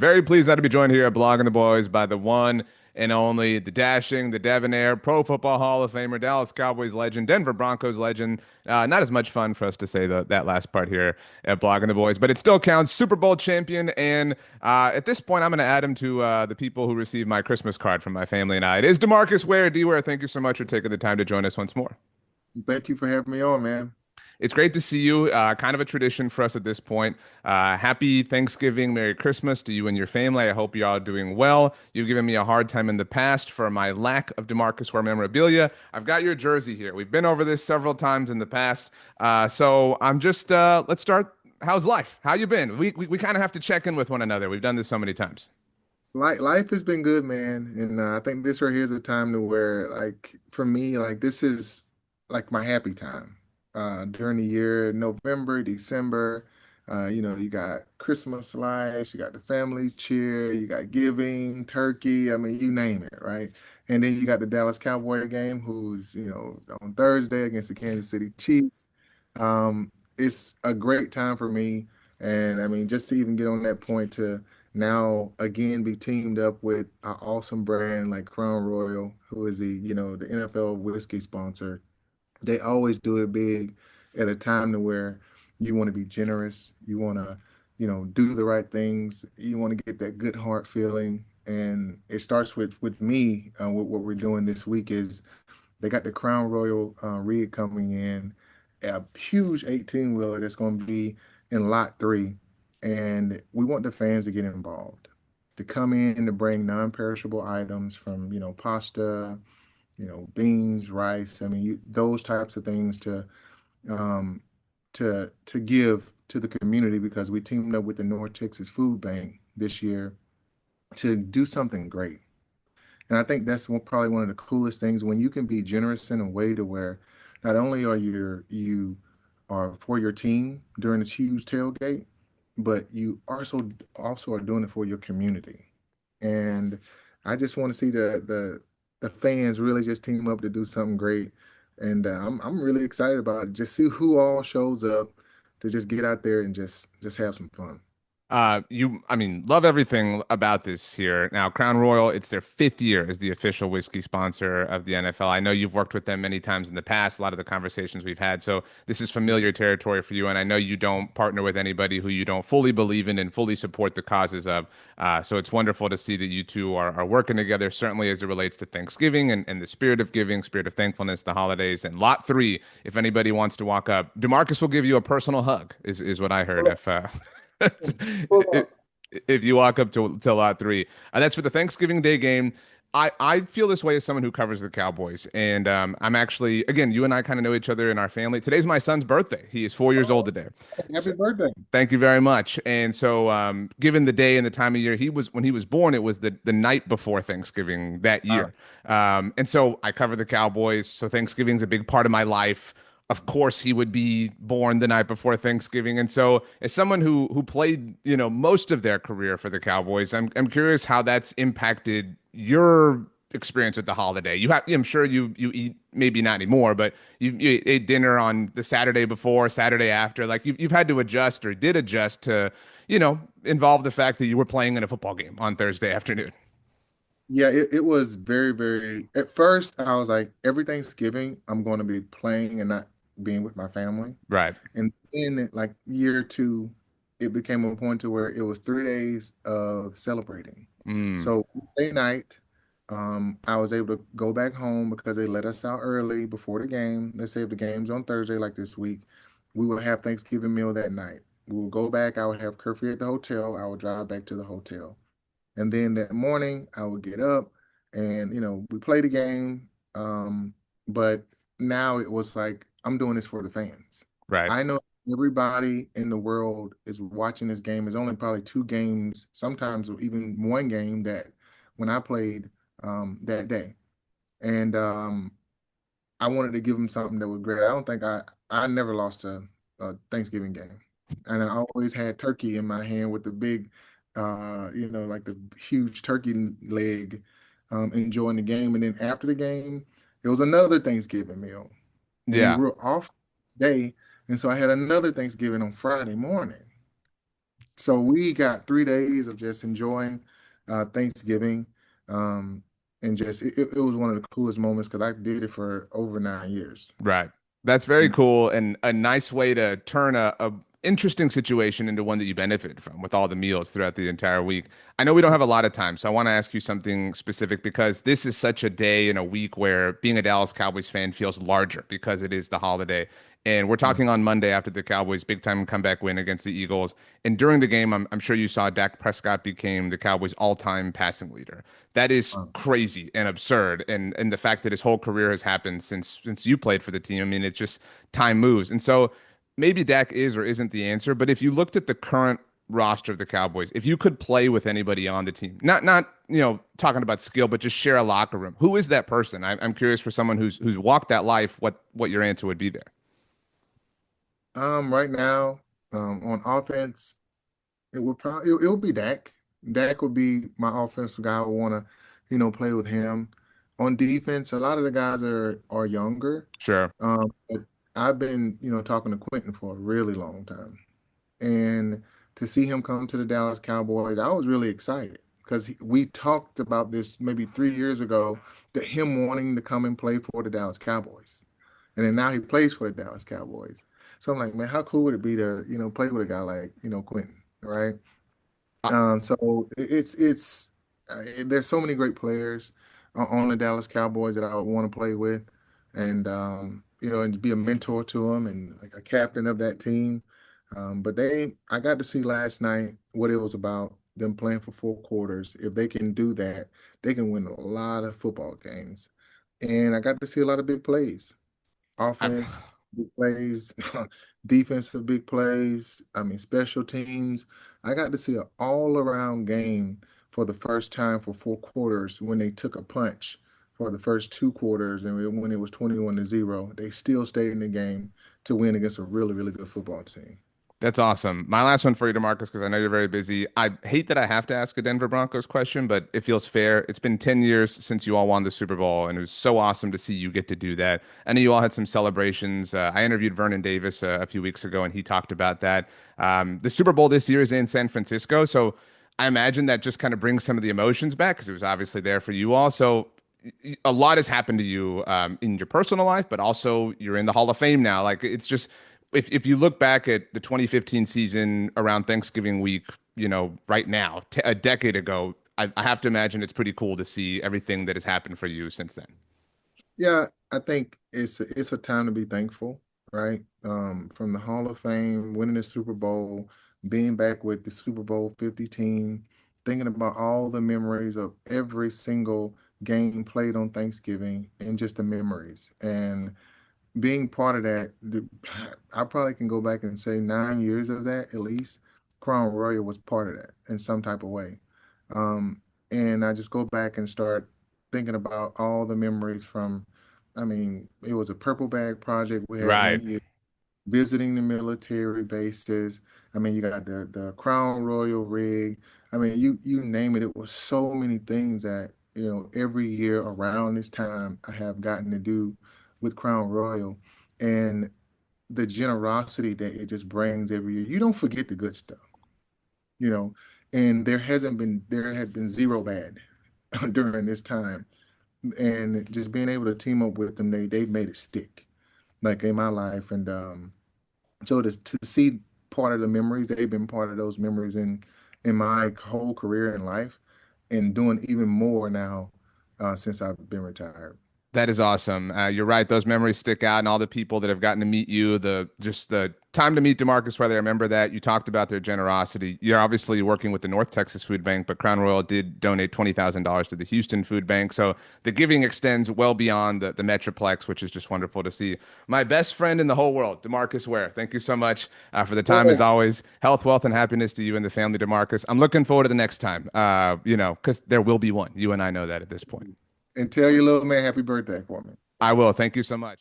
Very pleased now to be joined here at Blogging the Boys by the one and only, the dashing, the debonair, Pro Football Hall of Famer, Dallas Cowboys legend, Denver Broncos legend. Not as much fun for us to say that last part here at Blogging the Boys, but it still counts. Super Bowl champion, and at this point, I'm going to add him to the people who received my Christmas card from my family and I. It is DeMarcus Ware, D-Ware. Thank you so much for taking the time to join us once more. Thank you for having me on, man. It's great to see you. Kind of a tradition for us at this point. Happy Thanksgiving, Merry Christmas to you and your family. I hope you're all doing well. You've given me a hard time in the past for my lack of DeMarcus Ware memorabilia. I've got your jersey here. We've been over this several times in the past. So I'm just, let's start. How's life? How you been? We kind of have to check in with one another. We've done this so many times. Life has been good, man, and I think this right here is a time to where, like, for me, like this is like my happy time. During the year, November, December, you got Christmas lights, you got the family cheer, you got giving, turkey. I mean, you name it, right? And then you got the Dallas Cowboy game, who's on Thursday against the Kansas City Chiefs. It's a great time for me, and I mean, just to even get on that point to now again be teamed up with an awesome brand like Crown Royal, who is the NFL whiskey sponsor. They always do it big at a time to where you want to be generous, you want to, do the right things, you want to get that good heart feeling. And it starts with me. What we're doing this week is they got the Crown Royal rig coming in, a huge 18 wheeler that's going to be in lot three. And we want the fans to get involved, to come in to bring non-perishable items from, pasta, beans, rice. I mean, those types of things um, to give to the community because we teamed up with the North Texas Food Bank this year to do something great. And I think that's probably one of the coolest things when you can be generous in a way to where not only are for your team during this huge tailgate, but you also are doing it for your community. And I just want to see the fans really just team up to do something great. And I'm really excited about it. Just see who all shows up to just get out there and just have some fun. I mean, love everything about this here. Now, Crown Royal, it's their fifth year as the official whiskey sponsor of the NFL. I know you've worked with them many times in the past, a lot of the conversations we've had. So this is familiar territory for you. And I know you don't partner with anybody who you don't fully believe in and fully support the causes of. So it's wonderful to see that you two are working together, certainly as it relates to Thanksgiving and the spirit of giving, spirit of thankfulness, the holidays. And lot three, if anybody wants to walk up, DeMarcus will give you a personal hug, is what I heard. Pull If pull if, up. if you walk up to lot three, and that's for the Thanksgiving Day game. I feel this way as someone who covers the Cowboys, and I'm actually, again, you and I kind of know each other in our family. Today's my son's birthday. He is 4 years old Oh, today. So, happy birthday. thank you very much. And so, given the day and the time of year, when he was born, it was the night before Thanksgiving that Uh, year. And so I cover the Cowboys. So Thanksgiving's a big part of my life. Of course, he would be born the night before Thanksgiving. And so, as someone who played, most of their career for the Cowboys, I'm curious how that's impacted your experience with the holiday. I'm sure you eat, maybe not anymore, but you ate dinner on the Saturday before, Saturday after. Like you've had to adjust or did adjust to, involve the fact that you were playing in a football game on Thursday afternoon. yeah, it was very, very, at first I was like, every Thanksgiving I'm going to be playing and not being with my family. Right. And then like year two, it became a point to where it was 3 days of celebrating. Mm, So Wednesday night, I was able to go back home because they let us out early before the game. Let's say if the game's on Thursday, like this week, we will have Thanksgiving meal that night. We will go back. I would have curfew at the hotel. I would drive back to the hotel. And then that morning, I would get up and, we play the game. But now it was like, I'm doing this for the fans. right. I know everybody in the world is watching this game. There's only probably two games, sometimes even one game that when I played that day. And I wanted to give them something that was great. I never lost a Thanksgiving game. And I always had turkey in my hand with the big, like the huge turkey leg, enjoying the game. And then after the game, it was another Thanksgiving meal. And we Yeah. were off day. And so I had another Thanksgiving on Friday morning. So we got 3 days of just enjoying Thanksgiving. Um, and just it was one of the coolest moments because I did it for over 9 years. Right. That's very cool and a nice way to turn a interesting situation into one that you benefited from with all the meals throughout the entire week. I know we don't have a lot of time, so I want to ask you something specific because this is such a day in a week where being a Dallas Cowboys fan feels larger because it is the holiday. And we're talking on Monday after the Cowboys' big time comeback win against the Eagles. And during the game, I'm sure you saw Dak Prescott became the Cowboys' all-time passing leader. That is Um, crazy and absurd. And the fact that his whole career has happened since you played for the team, I mean, it's just time moves. And so maybe Dak is or isn't the answer, but if you looked at the current roster of the Cowboys, if you could play with anybody on the team, not talking about skill, but just share a locker room, who is that person? I'm curious for someone who's walked that life, what your answer would be there. right now, on offense, it would be Dak. Dak would be my offensive guy. I would want to, play with him. On defense, a lot of the guys are younger. Sure. But I've been, talking to Quentin for a really long time. And to see him come to the Dallas Cowboys, I was really excited because we talked about this maybe 3 years ago, that him wanting to come and play for the Dallas Cowboys. And then now he plays for the Dallas Cowboys. So I'm like, man, how cool would it be to, play with a guy like, Quentin, right? Uh, So there's so many great players on the Dallas Cowboys that I would want to play with, and and be a mentor to them and like a captain of that team. But I got to see last night what it was about. Them playing for 4 quarters. If they can do that, they can win a lot of football games. And I got to see a lot of big plays. I've Offense, big plays, defensive big plays. I mean, special teams. I got to see an all-around game for the first time for 4 quarters when they took a punch for the first 2 quarters, and when it was 21-0, they still stayed in the game to win against a really, really good football team. That's awesome. My last one for you, DeMarcus, because I know you're very busy. I hate that I have to ask a Denver Broncos question, but it feels fair. It's been 10 years since you all won the Super Bowl, and it was so awesome to see you get to do that. I know you all had some celebrations. I interviewed Vernon Davis a few weeks ago, and he talked about that. The Super Bowl this year is in San Francisco, so I imagine that just kind of brings some of the emotions back because it was obviously there for you all. So a lot has happened to you in your personal life, but also you're in the Hall of Fame now. Like it's just if you look back at the 2015 season around Thanksgiving week, right now, a decade ago, I have to imagine it's pretty cool to see everything that has happened for you since then. Yeah, I think it's a time to be thankful, right? From the Hall of Fame, winning the Super Bowl, being back with the Super Bowl 50 team, thinking about all the memories of every single game played on Thanksgiving and just the memories. And being part of that, I probably can go back and say 9 years of that at least. Crown Royal was part of that in some type of way. Um, and I just go back and start thinking about all the memories from, I mean, it was a purple bag project we had Right. one year, visiting the military bases. I mean, you got the Crown Royal rig. I mean, you name it. It was so many things that, every year around this time I have gotten to do with Crown Royal. And the generosity that it just brings every year. You don't forget the good stuff, you know, and there had been zero bad during this time. And just being able to team up with them, they've made it stick, like in my life. And so to see part of the memories, they've been part of those memories in my whole career in life, and doing even more now since I've been retired. That is awesome. You're right; those memories stick out, and all the people that have gotten to meet you, the time to meet DeMarcus, whether I remember that. You talked about their generosity. You're obviously working with the North Texas Food Bank, but Crown Royal did donate $20,000 to the Houston Food Bank, so the giving extends well beyond the Metroplex, which is just wonderful to see. My best friend in the whole world, DeMarcus Ware. Thank you so much for the time, as Yeah. always. Health, wealth, and happiness to you and the family, DeMarcus. I'm looking forward to the next time. Because there will be one. You and I know that at this point. And tell your little man happy birthday for me. I will. Thank you so much.